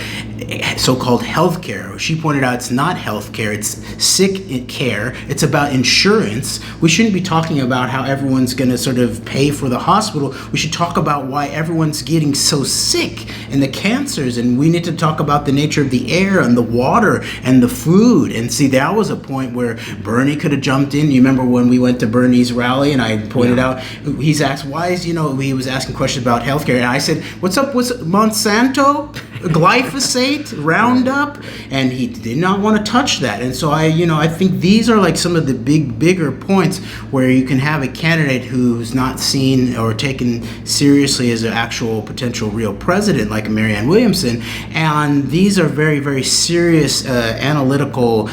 so-called healthcare. She pointed out it's not healthcare, it's sick care. It's about insurance. We shouldn't be talking about how everyone's going to sort of pay for the hospital. We should talk about why everyone's getting so sick and the cancers, and we need to talk about the nature of the air and the water and the food. And see, that was a point where Bernie could have jumped in. You remember when we went to Bernie's rally and I pointed out, he's asked, why is, he was asking questions about healthcare, and I said, what's up with Monsanto? Glyphosate, Roundup, and he did not want to touch that. And so I think these are like some of the bigger points where you can have a candidate who's not seen or taken seriously as an actual potential real president like Marianne Williamson, and these are very, very serious analytical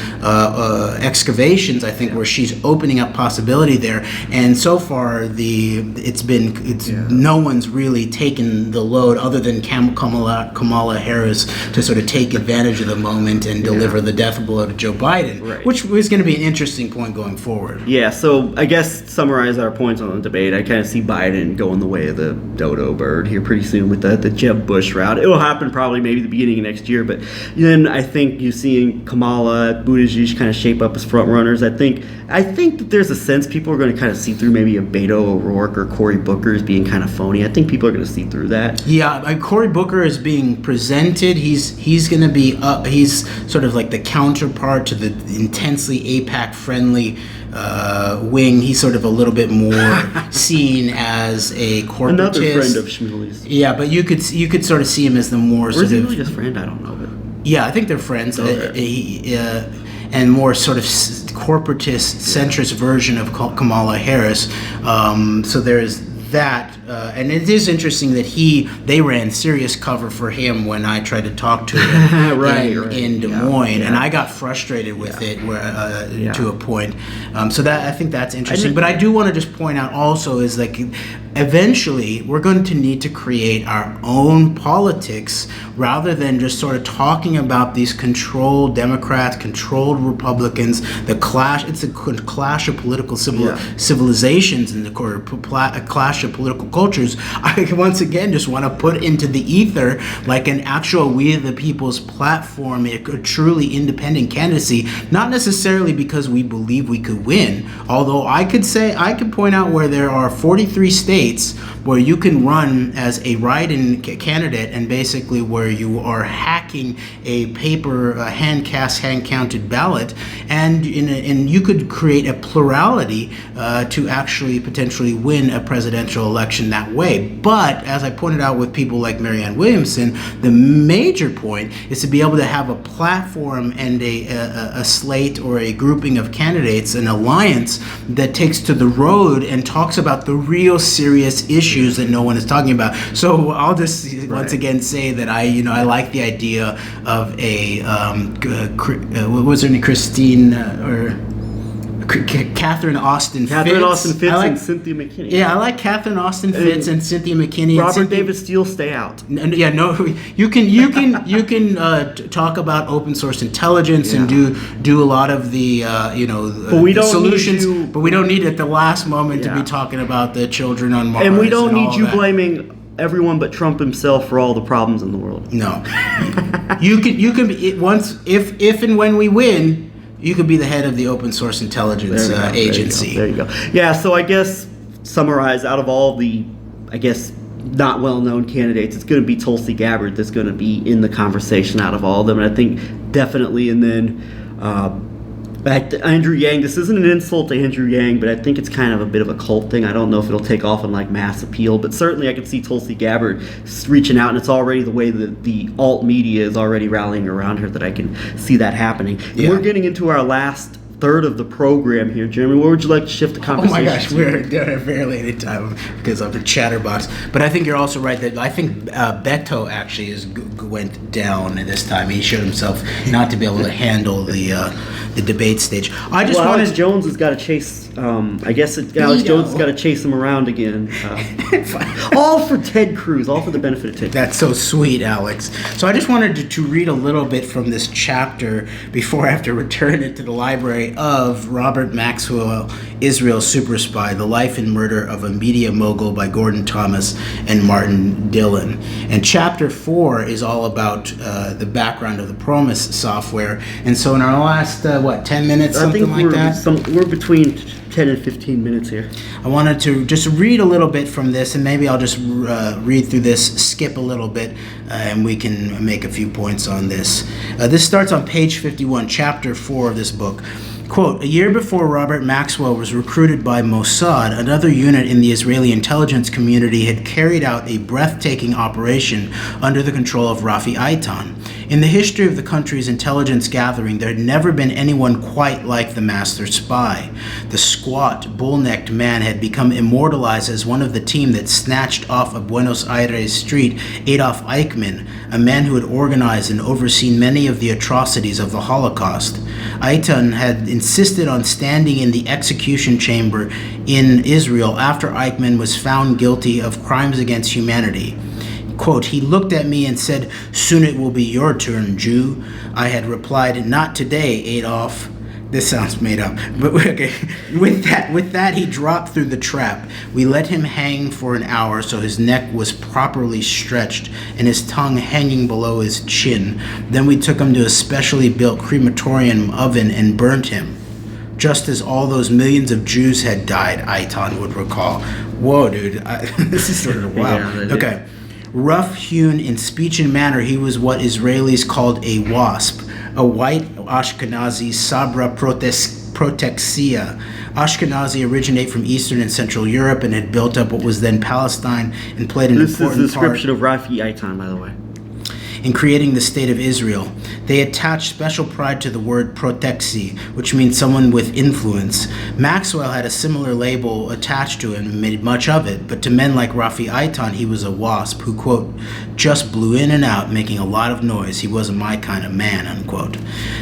excavations, I think, where she's opening up possibility there. And so far no one's really taken the load other than Kamala Harris to sort of take advantage of the moment and deliver the death blow to Joe Biden, which was going to be an interesting point going forward. Yeah, so I guess summarize our points on the debate. I kind of see Biden going the way of the dodo bird here pretty soon with the Jeb Bush route. It will happen probably maybe the beginning of next year, but then I think you're seeing Kamala, Buttigieg kind of shape up as front runners. I think that there's a sense people are going to kind of see through maybe a Beto O'Rourke or Cory Booker as being kind of phony. I think people are going to see through that. Yeah, Cory Booker is being presented. He's going to be he's sort of like the counterpart to the intensely AIPAC friendly wing. He's sort of a little bit more seen as a corporatist. Another friend of Shmuley's. Yeah, but you could sort of see him as the more or sort is he of really just friend? I don't know. But yeah, I think they're friends. Okay. And more sort of corporatist, centrist version of Kamala Harris. So there's that. and it is interesting that they ran serious cover for him when I tried to talk to him in Des Moines, and I got frustrated with it to a point. So that I think that's interesting. But I do want to just point out also is like, eventually we're going to need to create our own politics rather than just sort of talking about these controlled Democrats, controlled Republicans, it's a clash of political civilizations and a clash of political cultures. I once again just want to put into the ether like an actual we the people's platform, a truly independent candidacy, not necessarily because we believe we could win, although I could point out where there are 43 states where you can run as a write-in candidate, and basically where you are hacking a paper, hand-cast, hand-counted ballot, and you could create a plurality to actually potentially win a presidential election that way. But as I pointed out with people like Marianne Williamson, the major point is to be able to have a platform and a slate or a grouping of candidates, an alliance that takes to the road and talks about the real serious issues that no one is talking about. So I'll just once again say that I like the idea of a what was her name, Christine or Catherine Austin Fitz. And Cynthia McKinney. Yeah, I like Catherine Austin Fitz and Cynthia McKinney. Robert David Steele, stay out. You can talk about open source intelligence and do a lot of the solutions, but we don't need at the last moment to be talking about the children on Mars. And we don't need you blaming everyone but Trump himself for all the problems in the world. No, you can be once if and when we win. You could be the head of the open source intelligence agency. There you go. Yeah, so I guess, summarize, out of all the, not well-known candidates, it's going to be Tulsi Gabbard that's going to be in the conversation out of all of them. And I think definitely, and then Andrew Yang, this isn't an insult to Andrew Yang, but I think it's kind of a bit of a cult thing. I don't know if it'll take off in like mass appeal, but certainly I can see Tulsi Gabbard reaching out, and it's already the way that the alt media is already rallying around her that I can see that happening. Yeah. We're getting into our last third of the program here, Jeremy. Where would you like to shift the conversation? Oh my gosh, we're barely in time because of the chatterbox. But I think you're also right that I think Beto actually went down this time. He showed himself not to be able to handle the debate stage. Alex Jones has got to chase. Alex Jones has got to chase him around again. All for Ted Cruz. All for the benefit of Ted. That's so sweet, Alex. So I just wanted to read a little bit from this chapter before I have to return it to the library of Robert Maxwell, Israel's Superspy: The Life and Murder of a Media Mogul by Gordon Thomas and Martin Dillon. And chapter 4 is all about the background of the Promise software. And so in our last 10 minutes, something like that? We're between 10 and 15 minutes here. I wanted to just read a little bit from this, and maybe I'll just read through this, skip a little bit, and we can make a few points on this. This starts on page 51, chapter 4 of this book. Quote, a year before Robert Maxwell was recruited by Mossad, another unit in the Israeli intelligence community had carried out a breathtaking operation under the control of Rafi Eitan. In the history of the country's intelligence gathering, there had never been anyone quite like the master spy. The squat, bull-necked man had become immortalized as one of the team that snatched off a Buenos Aires street Adolf Eichmann, a man who had organized and overseen many of the atrocities of the Holocaust. Eitan had insisted on standing in the execution chamber in Israel after Eichmann was found guilty of crimes against humanity. Quote, he looked at me and said, soon it will be your turn, Jew. I had replied, not today, Adolf. This sounds made up. But okay. With that, he dropped through the trap. We let him hang for an hour so his neck was properly stretched and his tongue hanging below his chin. Then we took him to a specially built crematorium oven and burnt him. Just as all those millions of Jews had died, Eitan would recall. Whoa, dude. This is sort of wild. Yeah, okay. Rough-hewn in speech and manner, he was what Israelis called a wasp, a white Ashkenazi Sabra protexia. Ashkenazi originate from Eastern and Central Europe and had built up what was then Palestine and played an important part. This is a description of Rafi Eitan, by the way. in creating the State of Israel. They attached special pride to the word proteksi, which means someone with influence. Maxwell had a similar label attached to him and made much of it, but to men like Rafi Eitan, he was a wasp who, quote, just blew in and out, making a lot of noise. He wasn't my kind of man, unquote.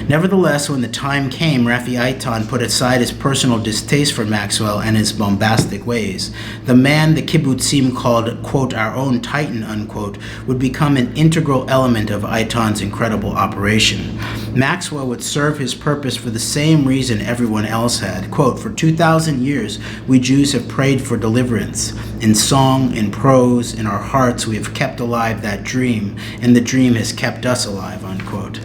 Nevertheless, when the time came, Rafi Eitan put aside his personal distaste for Maxwell and his bombastic ways. The man the kibbutzim called, quote, our own titan, unquote, would become an integral element of Eitan's incredible operation. Maxwell would serve his purpose for the same reason everyone else had. Quote, for 2,000 years, we Jews have prayed for deliverance. In song, in prose, in our hearts, we have kept alive that dream, and the dream has kept us alive, unquote.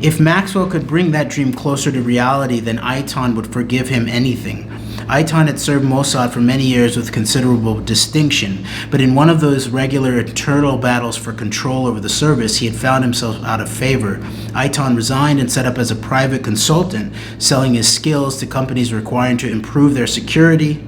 If Maxwell could bring that dream closer to reality, then Eitan would forgive him anything. Eitan had served Mossad for many years with considerable distinction, but in one of those regular internal battles for control over the service, he had found himself out of favor. Eitan resigned and set up as a private consultant, selling his skills to companies requiring to improve their security,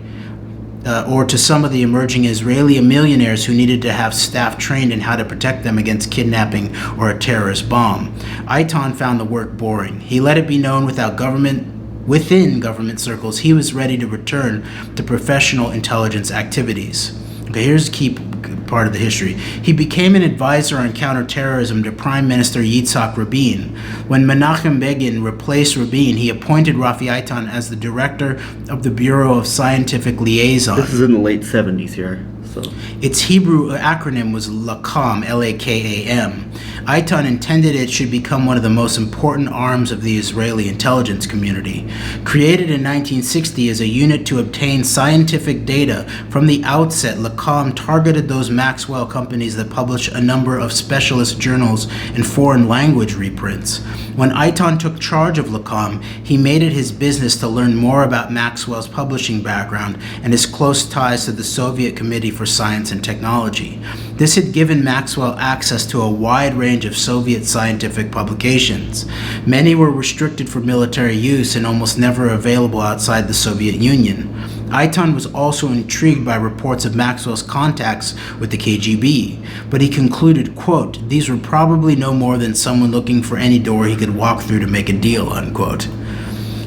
or to some of the emerging Israeli millionaires who needed to have staff trained in how to protect them against kidnapping or a terrorist bomb. Eitan found the work boring. He let it be known within government circles, he was ready to return to professional intelligence activities. Okay, here's a key part of the history. He became an advisor on counterterrorism to Prime Minister Yitzhak Rabin. When Menachem Begin replaced Rabin, he appointed Rafi Eitan as the director of the Bureau of Scientific Liaison. This is in the late 70s here. So. Its Hebrew acronym was LAKAM, L-A-K-A-M. Eitan intended it should become one of the most important arms of the Israeli intelligence community. Created in 1960 as a unit to obtain scientific data, from the outset, LAKAM targeted those Maxwell companies that publish a number of specialist journals and foreign language reprints. When Eitan took charge of LAKAM, he made it his business to learn more about Maxwell's publishing background and his close ties to the Soviet Committee for Science and Technology. This had given Maxwell access to a wide range of Soviet scientific publications. Many were restricted for military use and almost never available outside the Soviet Union. Eitan was also intrigued by reports of Maxwell's contacts with the KGB, but he concluded, quote, these were probably no more than someone looking for any door he could walk through to make a deal, unquote.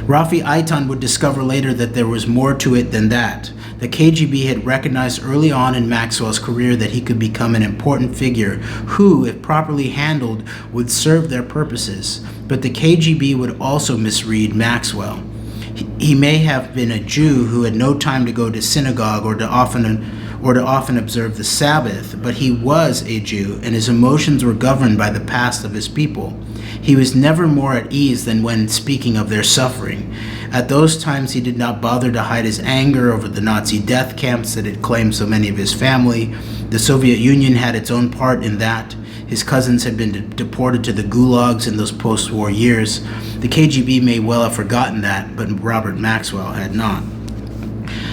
Rafi Eitan would discover later that there was more to it than that. The KGB had recognized early on in Maxwell's career that he could become an important figure who, if properly handled, would serve their purposes. But the KGB would also misread Maxwell. He may have been a Jew who had no time to go to synagogue or to often observe the Sabbath, but he was a Jew, and his emotions were governed by the past of his people. He was never more at ease than when speaking of their suffering. At those times, he did not bother to hide his anger over the Nazi death camps that had claimed so many of his family. The Soviet Union had its own part in that. His cousins had been deported to the gulags in those post-war years. The KGB may well have forgotten that, but Robert Maxwell had not.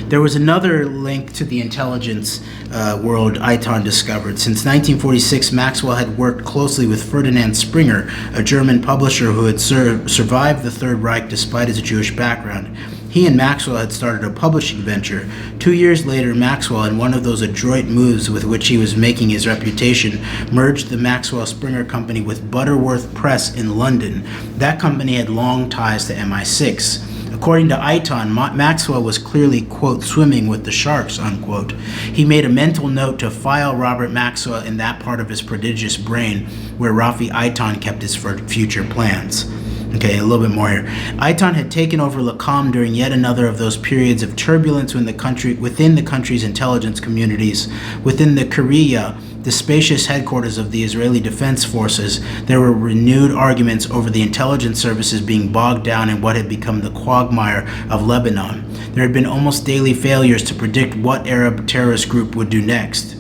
There was another link to the intelligence world Eitan discovered. Since 1946, Maxwell had worked closely with Ferdinand Springer, a German publisher who had survived the Third Reich despite his Jewish background. He and Maxwell had started a publishing venture. 2 years later, Maxwell, in one of those adroit moves with which he was making his reputation, merged the Maxwell Springer Company with Butterworth Press in London. That company had long ties to MI6. According to Eitan, Maxwell was clearly, quote, swimming with the sharks, unquote. He made a mental note to file Robert Maxwell in that part of his prodigious brain where Rafi Eitan kept his future plans. Okay, a little bit more here. Eitan had taken over LAKAM during yet another of those periods of turbulence within the country's intelligence communities. Within the Korea, the spacious headquarters of the Israeli Defense Forces, there were renewed arguments over the intelligence services being bogged down in what had become the quagmire of Lebanon. There had been almost daily failures to predict what Arab terrorist group would do next,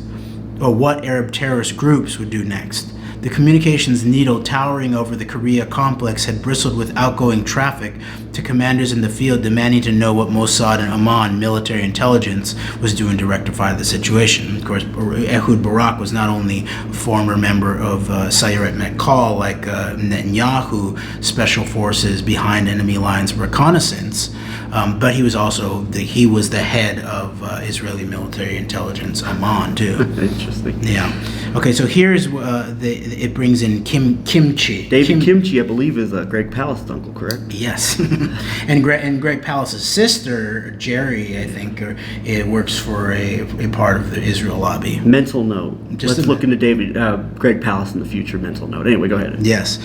or what Arab terrorist groups would do next. The communications needle towering over the Korea complex had bristled with outgoing traffic to commanders in the field demanding to know what Mossad and Amman military intelligence was doing to rectify the situation. Of course, Ehud Barak was not only a former member of Sayeret Matkal like Netanyahu special forces behind enemy lines reconnaissance, but he was also the head of Israeli military intelligence, Amman, too. Interesting. Yeah. Okay, so here's it brings in kimchi. David Kimchi, I believe, is Greg Palast's uncle, correct? Yes, and Greg Palast's sister Jerry, I think, it works for a part of the Israel lobby. Mental note. Just Let's look into Greg Palast in the future. Mental note. Anyway, go ahead. Yes,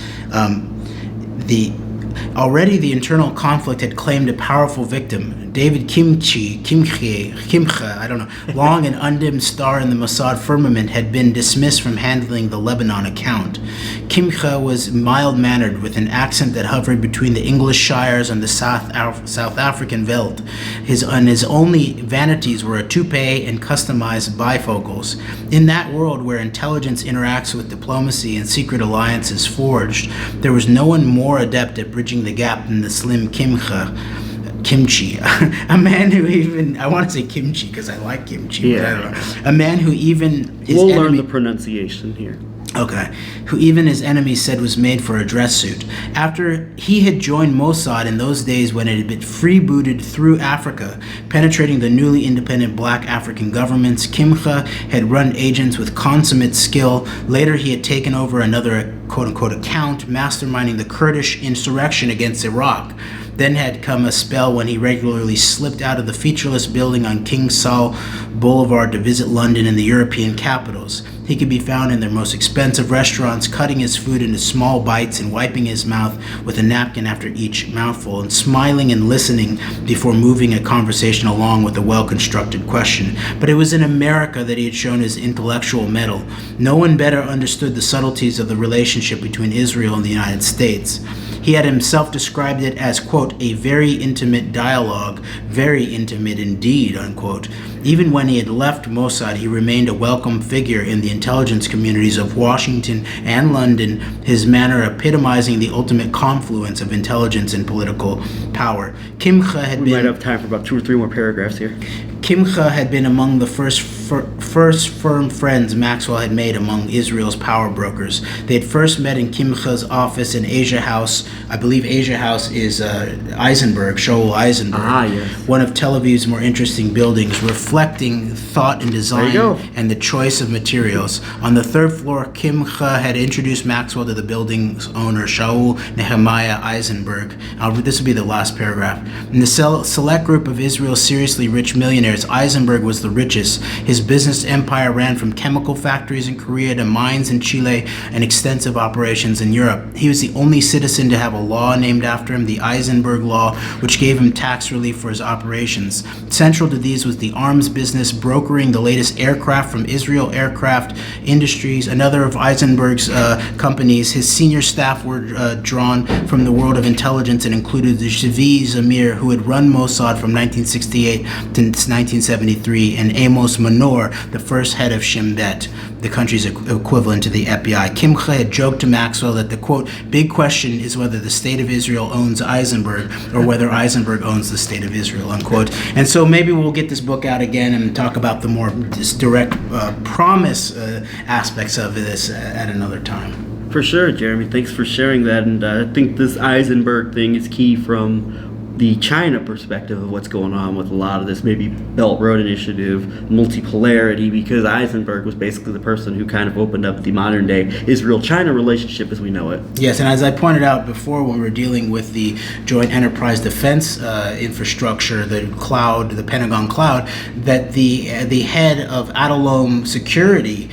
already the internal conflict had claimed a powerful victim. David Kimche, I don't know, long an undimmed star in the Mossad firmament, had been dismissed from handling the Lebanon account. Kimche was mild-mannered with an accent that hovered between the English shires and the South African veldt. His only vanities were a toupee and customized bifocals. In that world where intelligence interacts with diplomacy and secret alliances forged, there was no one more adept at bridging the gap than the slim Kimchi, a man who even, I want to say kimchi because I like kimchi, but I don't know. A man who even his We'll enemy, learn the pronunciation here. Okay, who even his enemies said was made for a dress suit. After he had joined Mossad in those days when it had been freebooted through Africa, penetrating the newly independent black African governments, Kimche had run agents with consummate skill. Later he had taken over another quote-unquote account, masterminding the Kurdish insurrection against Iraq. Then had come a spell when he regularly slipped out of the featureless building on King Saul Boulevard to visit London and the European capitals. He could be found in their most expensive restaurants, cutting his food into small bites and wiping his mouth with a napkin after each mouthful, and smiling and listening before moving a conversation along with a well-constructed question. But it was in America that he had shown his intellectual mettle. No one better understood the subtleties of the relationship between Israel and the United States. He had himself described it as, quote, a very intimate dialogue, very intimate indeed, unquote. Even when he had left Mossad, he remained a welcome figure in the intelligence communities of Washington and London, his manner epitomizing the ultimate confluence of intelligence and political power. Kimche had We might have time for about 2 or 3 more paragraphs here. Kimche had been among the first firm friends Maxwell had made among Israel's power brokers. They had first met in Kimche's office in Asia House. I believe Asia House is Eisenberg, Shaul Eisenberg. Yes. One of Tel Aviv's more interesting buildings, reflecting thought and design and the choice of materials. On the 3rd floor, Kimche had introduced Maxwell to the building's owner, Shaul Nehemiah Eisenberg. This will be the last paragraph. In the select group of Israel's seriously rich millionaires, Eisenberg was the richest. His business empire ran from chemical factories in Korea to mines in Chile and extensive operations in Europe. He was the only citizen to have a law named after him, the Eisenberg Law, which gave him tax relief for his operations. Central to these was the arms business, brokering the latest aircraft from Israel Aircraft Industries, another of Eisenberg's companies. His senior staff were drawn from the world of intelligence and included the Zvi Zamir, who had run Mossad from 1968 to 1973, and Amos Manor, the first head of Shin Bet, the country's equivalent to the FBI. Kimche had joked to Maxwell that the, quote, big question is whether the state of Israel owns Eisenberg or whether Eisenberg owns the state of Israel, unquote. And so maybe we'll get this book out again and talk about the more direct promise aspects of this at another time. For sure, Jeremy. Thanks for sharing that. And I think this Eisenberg thing is key from the China perspective of what's going on with a lot of this, maybe Belt Road Initiative, multipolarity, because Eisenberg was basically the person who kind of opened up the modern day Israel-China relationship as we know it. Yes, and as I pointed out before when we were dealing with the Joint Enterprise Defense infrastructure, the cloud, the Pentagon cloud, that the head of Adalom Security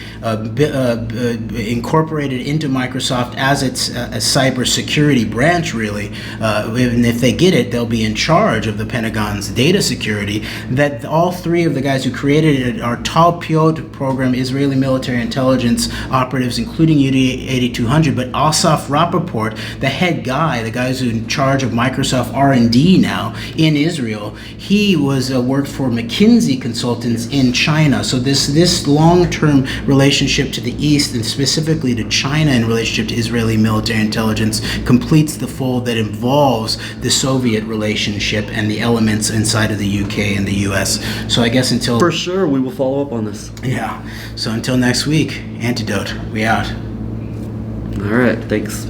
incorporated into Microsoft as its cybersecurity branch, really. And if they get it, they'll be in charge of the Pentagon's data security. That all 3 of the guys who created it are Tal Piot program Israeli military intelligence operatives, including UD-8200, but Asaf Rappaport, the head guy, the guy who's in charge of Microsoft R&D now in Israel, he was worked for McKinsey Consultants in China. So this long-term relationship to the East, and specifically to China in relationship to Israeli military intelligence, completes the fold that involves the Soviet relationship and the elements inside of the UK and the US. So I guess until... For sure, we will follow up on this. Yeah. So until next week, Antidote, we out. All right, thanks.